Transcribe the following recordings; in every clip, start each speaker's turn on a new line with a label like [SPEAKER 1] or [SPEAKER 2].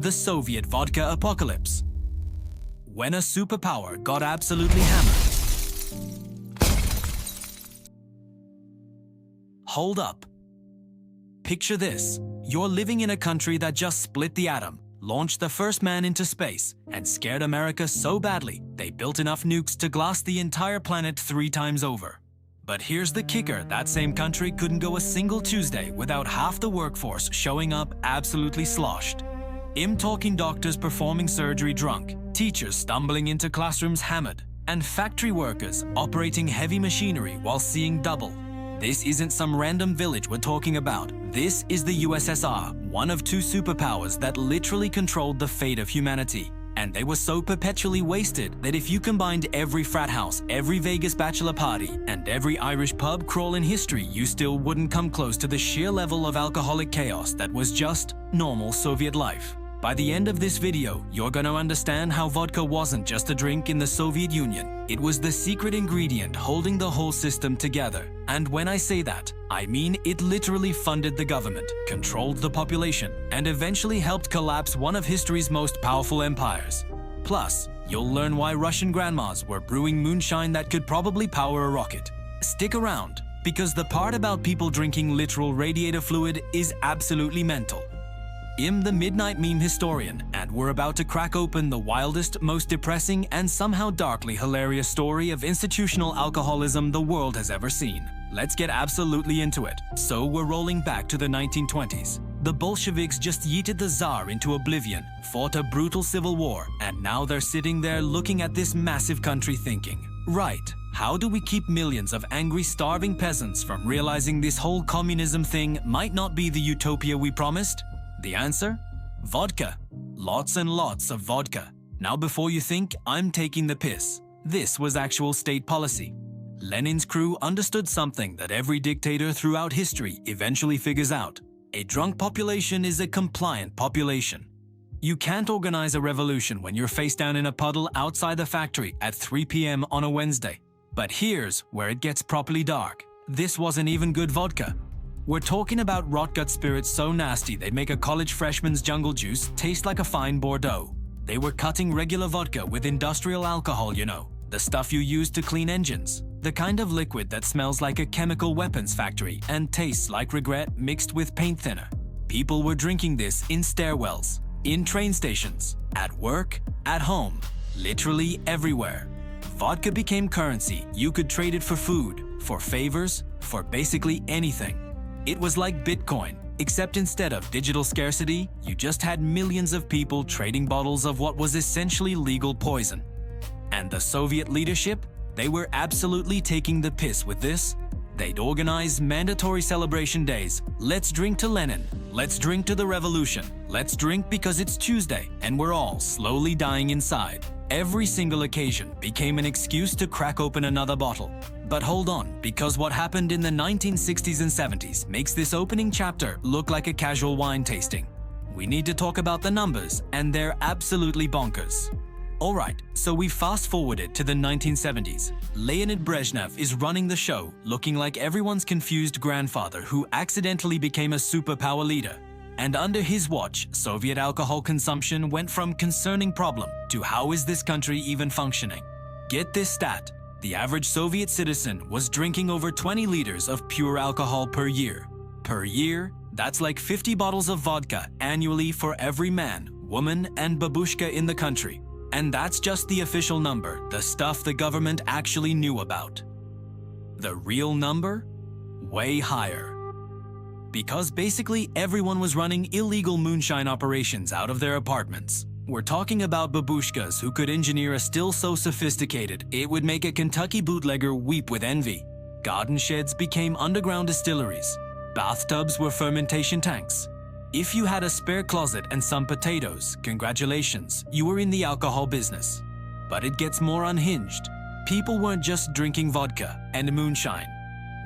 [SPEAKER 1] the Soviet vodka apocalypse. When a superpower got absolutely hammered. Hold up. Picture this. You're living in a country that just split the atom, launched the first man into space, and scared America so badly they built enough nukes to glass the entire planet 3 times over. But here's the kicker, that same country couldn't go a single Tuesday without half the workforce showing up absolutely sloshed. I'm talking doctors performing surgery drunk, teachers stumbling into classrooms hammered, and factory workers operating heavy machinery while seeing double. This isn't some random village we're talking about. This is the USSR, one of 2 superpowers that literally controlled the fate of humanity. And they were so perpetually wasted that if you combined every frat house, every Vegas bachelor party, and every Irish pub crawl in history, you still wouldn't come close to the sheer level of alcoholic chaos that was just normal Soviet life. By the end of this video, you're gonna understand how vodka wasn't just a drink in the Soviet Union. It was the secret ingredient holding the whole system together. And when I say that, I mean it literally funded the government, controlled the population, and eventually helped collapse one of history's most powerful empires. Plus, you'll learn why Russian grandmas were brewing moonshine that could probably power a rocket. Stick around, because the part about people drinking literal radiator fluid is absolutely mental. I'm the Midnight Meme Historian, and we're about to crack open the wildest, most depressing, and somehow darkly hilarious story of institutional alcoholism the world has ever seen. Let's get absolutely into it. So we're rolling back to the 1920s. The Bolsheviks just yeeted the Tsar into oblivion, fought a brutal civil war, and now they're sitting there looking at this massive country thinking, right, how do we keep millions of angry, starving peasants from realizing this whole communism thing might not be the utopia we promised? The answer? Vodka. Lots and lots of vodka. Now before you think I'm taking the piss, this was actual state policy. Lenin's crew understood something that every dictator throughout history eventually figures out. A drunk population is a compliant population. You can't organize a revolution when you're face down in a puddle outside the factory at 3 p.m. on a Wednesday. But here's where it gets properly dark. This wasn't even good vodka. We're talking about rot-gut spirits so nasty they'd make a college freshman's jungle juice taste like a fine Bordeaux. They were cutting regular vodka with industrial alcohol, you know, the stuff you use to clean engines. The kind of liquid that smells like a chemical weapons factory and tastes like regret mixed with paint thinner. People were drinking this in stairwells, in train stations, at work, at home, literally everywhere. Vodka became currency. You could trade it for food, for favors, for basically anything. It was like Bitcoin, except instead of digital scarcity, you just had millions of people trading bottles of what was essentially legal poison. And the Soviet leadership? They were absolutely taking the piss with this. They'd organize mandatory celebration days. Let's drink to Lenin. Let's drink to the revolution. Let's drink because it's Tuesday and we're all slowly dying inside. Every single occasion became an excuse to crack open another bottle. But hold on, because what happened in the 1960s and 70s makes this opening chapter look like a casual wine tasting. We need to talk about the numbers, and they're absolutely bonkers. Alright, so we fast-forwarded to the 1970s. Leonid Brezhnev is running the show, looking like everyone's confused grandfather who accidentally became a superpower leader. And under his watch, Soviet alcohol consumption went from concerning problem to how is this country even functioning? Get this stat. The average Soviet citizen was drinking over 20 liters of pure alcohol per year. Per year, that's like 50 bottles of vodka annually for every man, woman, and babushka in the country. And that's just the official number, the stuff the government actually knew about. The real number? Way higher. Because basically everyone was running illegal moonshine operations out of their apartments. We're talking about babushkas who could engineer a still so sophisticated it would make a Kentucky bootlegger weep with envy. Garden sheds became underground distilleries. Bathtubs were fermentation tanks. If you had a spare closet and some potatoes, congratulations, you were in the alcohol business. But it gets more unhinged. People weren't just drinking vodka and moonshine.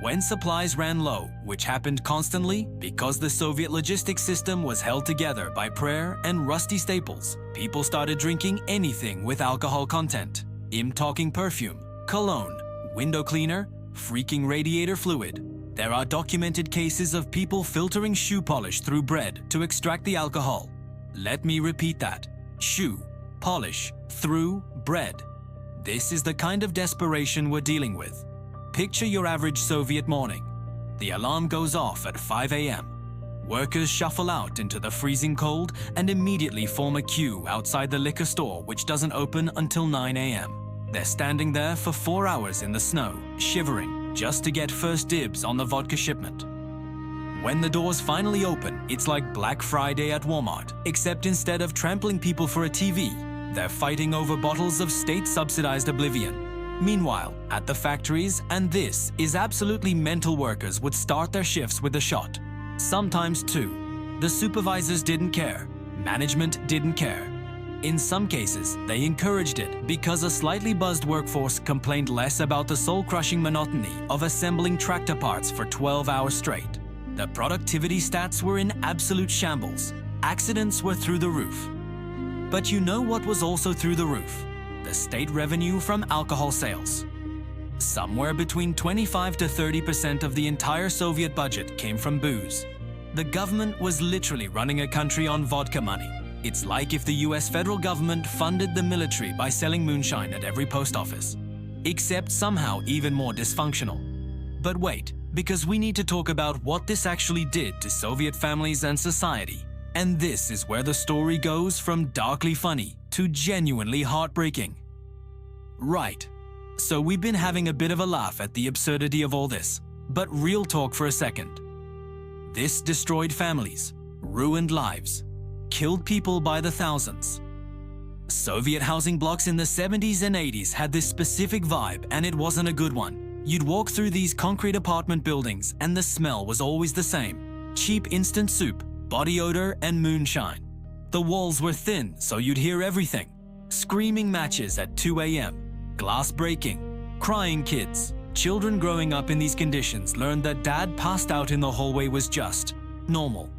[SPEAKER 1] When supplies ran low, which happened constantly because the Soviet logistics system was held together by prayer and rusty staples, people started drinking anything with alcohol content. I'm talking perfume, cologne, window cleaner, freaking radiator fluid. There are documented cases of people filtering shoe polish through bread to extract the alcohol. Let me repeat that. Shoe, polish, through, bread. This is the kind of desperation we're dealing with. Picture your average Soviet morning. The alarm goes off at 5 a.m. Workers shuffle out into the freezing cold and immediately form a queue outside the liquor store, which doesn't open until 9 a.m. They're standing there for 4 hours in the snow, shivering, just to get first dibs on the vodka shipment. When the doors finally open, it's like Black Friday at Walmart, except instead of trampling people for a TV, they're fighting over bottles of state-subsidized oblivion. Meanwhile, at the factories, and this is absolutely mental, workers would start their shifts with a shot. Sometimes two. The supervisors didn't care. Management didn't care. In some cases, they encouraged it because a slightly buzzed workforce complained less about the soul-crushing monotony of assembling tractor parts for 12 hours straight. The productivity stats were in absolute shambles. Accidents were through the roof. But you know what was also through the roof? The state revenue from alcohol sales. Somewhere between 25 to 30% of the entire Soviet budget came from booze. The government was literally running a country on vodka money. It's like if the US federal government funded the military by selling moonshine at every post office. Except somehow even more dysfunctional. But wait, because we need to talk about what this actually did to Soviet families and society. And this is where the story goes from darkly funny to genuinely heartbreaking. Right. So we've been having a bit of a laugh at the absurdity of all this, but real talk for a second. This destroyed families, ruined lives, killed people by the thousands. Soviet housing blocks in the 70s and 80s had this specific vibe, and it wasn't a good one. You'd walk through these concrete apartment buildings and the smell was always the same. Cheap instant soup, body odor, and moonshine. The walls were thin, so you'd hear everything. Screaming matches at 2 a.m., glass breaking, crying kids. Children growing up in these conditions learned that dad passed out in the hallway was just normal.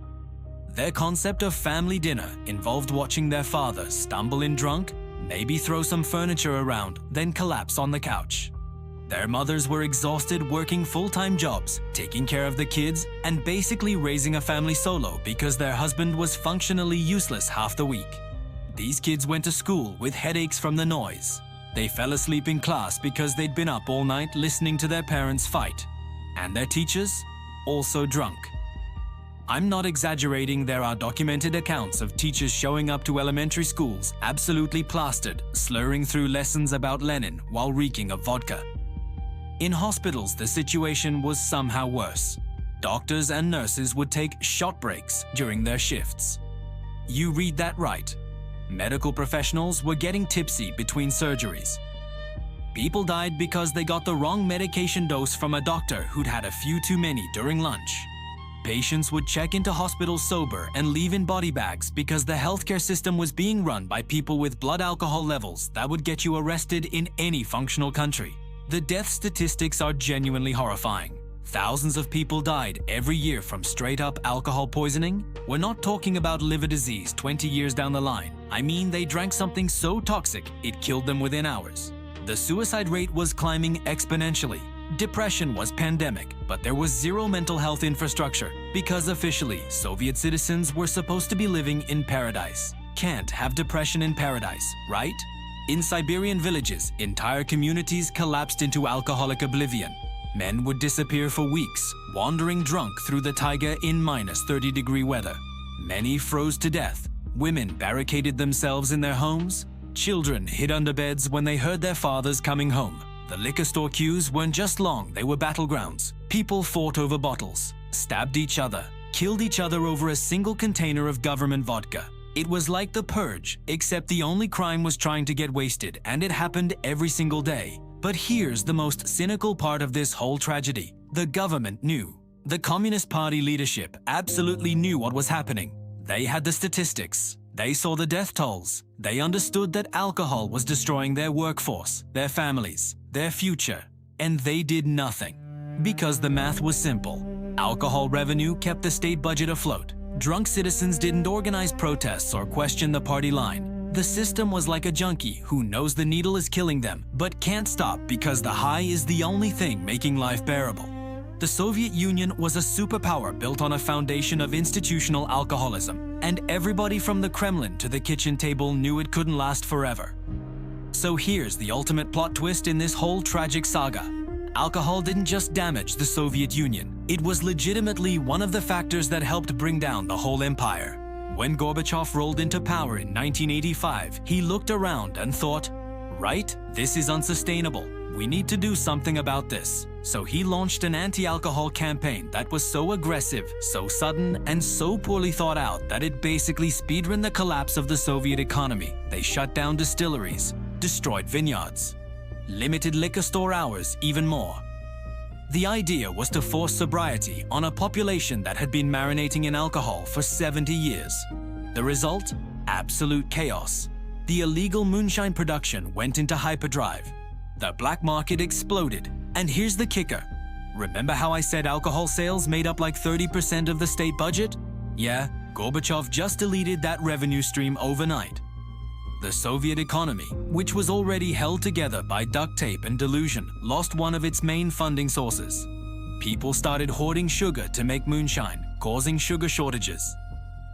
[SPEAKER 1] Their concept of family dinner involved watching their father stumble in drunk, maybe throw some furniture around, then collapse on the couch. Their mothers were exhausted working full-time jobs, taking care of the kids, and basically raising a family solo because their husband was functionally useless half the week. These kids went to school with headaches from the noise. They fell asleep in class because they'd been up all night listening to their parents fight. And their teachers? Also drunk. I'm not exaggerating, there are documented accounts of teachers showing up to elementary schools absolutely plastered, slurring through lessons about Lenin while reeking of vodka. In hospitals, the situation was somehow worse. Doctors and nurses would take shot breaks during their shifts. You read that right. Medical professionals were getting tipsy between surgeries. People died because they got the wrong medication dose from a doctor who'd had a few too many during lunch. Patients would check into hospitals sober and leave in body bags because the healthcare system was being run by people with blood alcohol levels that would get you arrested in any functional country. The death statistics are genuinely horrifying. Thousands of people died every year from straight-up alcohol poisoning. We're not talking about liver disease 20 years down the line. I mean, they drank something so toxic, it killed them within hours. The suicide rate was climbing exponentially. Depression was pandemic, but there was zero mental health infrastructure because officially, Soviet citizens were supposed to be living in paradise. Can't have depression in paradise, right? In Siberian villages, entire communities collapsed into alcoholic oblivion. Men would disappear for weeks, wandering drunk through the taiga in minus 30-degree weather. Many froze to death. Women barricaded themselves in their homes. Children hid under beds when they heard their fathers coming home. The liquor store queues weren't just long, they were battlegrounds. People fought over bottles, stabbed each other, killed each other over a single container of government vodka. It was like the purge, except the only crime was trying to get wasted, and it happened every single day. But here's the most cynical part of this whole tragedy. The government knew. The Communist Party leadership absolutely knew what was happening. They had the statistics. They saw the death tolls. They understood that alcohol was destroying their workforce, their families, their future. And they did nothing. Because the math was simple. Alcohol revenue kept the state budget afloat. Drunk citizens didn't organize protests or question the party line. The system was like a junkie who knows the needle is killing them, but can't stop because the high is the only thing making life bearable. The Soviet Union was a superpower built on a foundation of institutional alcoholism. and everybody from the Kremlin to the kitchen table knew it couldn't last forever. So here's the ultimate plot twist in this whole tragic saga. Alcohol didn't just damage the Soviet Union, it was legitimately one of the factors that helped bring down the whole empire. When Gorbachev rolled into power in 1985, he looked around and thought, right, this is unsustainable. We need to do something about this. So he launched an anti-alcohol campaign that was so aggressive, so sudden, and so poorly thought out that it basically speedran the collapse of the Soviet economy. They shut down distilleries, destroyed vineyards, limited liquor store hours even more. The idea was to force sobriety on a population that had been marinating in alcohol for 70 years. The result? Absolute chaos. The illegal moonshine production went into hyperdrive. The black market exploded. And here's the kicker. Remember how I said alcohol sales made up like 30% of the state budget? Yeah, Gorbachev just deleted that revenue stream overnight. The Soviet economy, which was already held together by duct tape and delusion, lost one of its main funding sources. People started hoarding sugar to make moonshine, causing sugar shortages.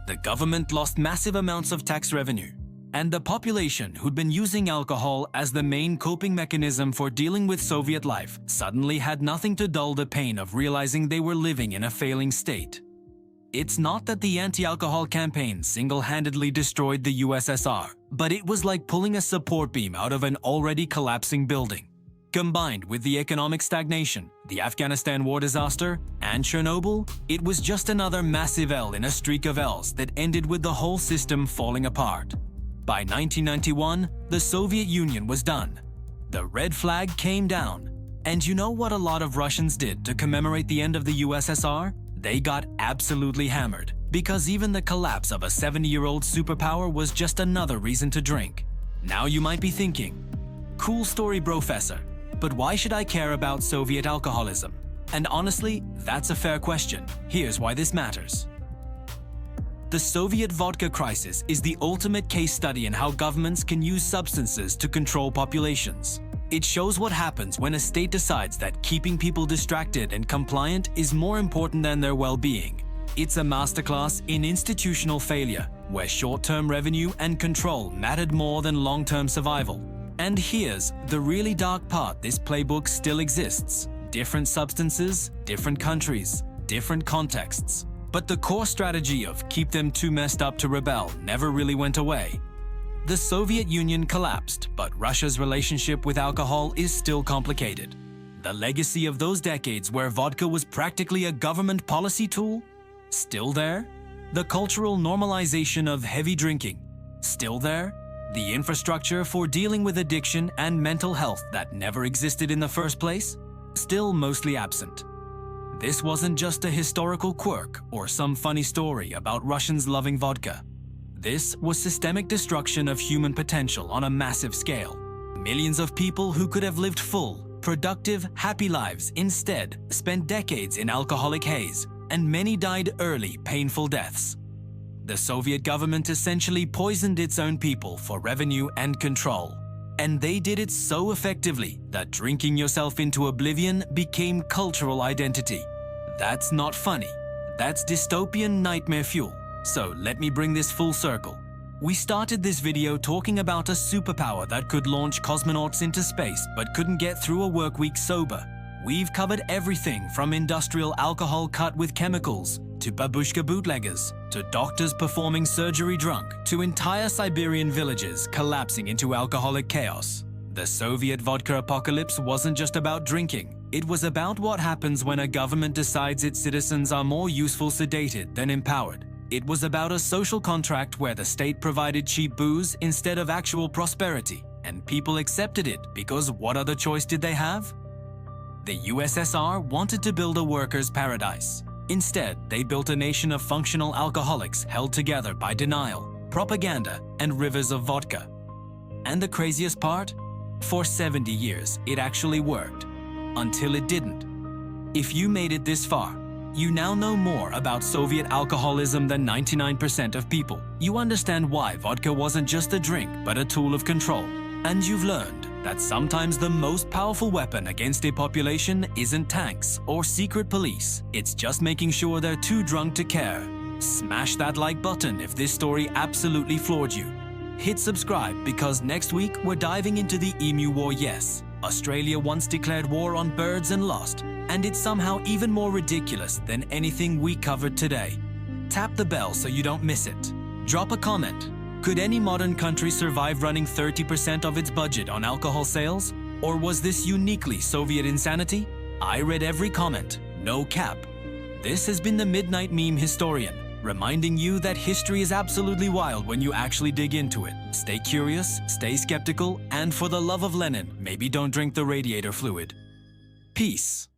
[SPEAKER 1] The government lost massive amounts of tax revenue. And the population, who'd been using alcohol as the main coping mechanism for dealing with Soviet life, suddenly had nothing to dull the pain of realizing they were living in a failing state. It's not that the anti-alcohol campaign single-handedly destroyed the USSR, but it was like pulling a support beam out of an already collapsing building. Combined with the economic stagnation, the Afghanistan war disaster, and Chernobyl, it was just another massive L in a streak of Ls that ended with the whole system falling apart. By 1991, the Soviet Union was done. The red flag came down. And you know what a lot of Russians did to commemorate the end of the USSR? They got absolutely hammered, because even the collapse of a 70-year-old superpower was just another reason to drink. Now you might be thinking, cool story, Professor, but why should I care about Soviet alcoholism? And honestly, that's a fair question. Here's why this matters. The Soviet vodka crisis is the ultimate case study in how governments can use substances to control populations. It shows what happens when a state decides that keeping people distracted and compliant is more important than their well-being. It's a masterclass in institutional failure, where short-term revenue and control mattered more than long-term survival. And here's the really dark part: this playbook still exists. Different substances, different countries, different contexts. But the core strategy of keep them too messed up to rebel never really went away. The Soviet Union collapsed, but Russia's relationship with alcohol is still complicated. The legacy of those decades where vodka was practically a government policy tool? Still there? The cultural normalization of heavy drinking? Still there? The infrastructure for dealing with addiction and mental health that never existed in the first place? Still mostly absent. This wasn't just a historical quirk or some funny story about Russians loving vodka. This was systemic destruction of human potential on a massive scale. Millions of people who could have lived full, productive, happy lives instead spent decades in alcoholic haze, and many died early, painful deaths. The Soviet government essentially poisoned its own people for revenue and control. And they did it so effectively that drinking yourself into oblivion became cultural identity. That's not funny. That's dystopian nightmare fuel. So let me bring this full circle. We started this video talking about a superpower that could launch cosmonauts into space but couldn't get through a work week sober. We've covered everything from industrial alcohol cut with chemicals, to babushka bootleggers, to doctors performing surgery drunk, to entire Siberian villages collapsing into alcoholic chaos. The Soviet vodka apocalypse wasn't just about drinking. It was about what happens when a government decides its citizens are more useful sedated than empowered. It was about a social contract where the state provided cheap booze instead of actual prosperity, and people accepted it because what other choice did they have? The USSR wanted to build a workers' paradise. Instead, they built a nation of functional alcoholics held together by denial, propaganda, and rivers of vodka. And the craziest part? For 70 years, it actually worked. Until it didn't. If you made it this far, you now know more about Soviet alcoholism than 99% of people. You understand why vodka wasn't just a drink, but a tool of control. And you've learned that sometimes the most powerful weapon against a population isn't tanks or secret police. It's just making sure they're too drunk to care. Smash that like button if this story absolutely floored you. Hit subscribe because next week we're diving into the Emu War. Yes, Australia once declared war on birds and lost, and it's somehow even more ridiculous than anything we covered today. Tap the bell so you don't miss it. Drop a comment. Could any modern country survive running 30% of its budget on alcohol sales? Or was this uniquely Soviet insanity? I read every comment, no cap. This has been the Midnight Meme Historian, reminding you that history is absolutely wild when you actually dig into it. Stay curious, stay skeptical, and for the love of Lenin, maybe don't drink the radiator fluid. Peace.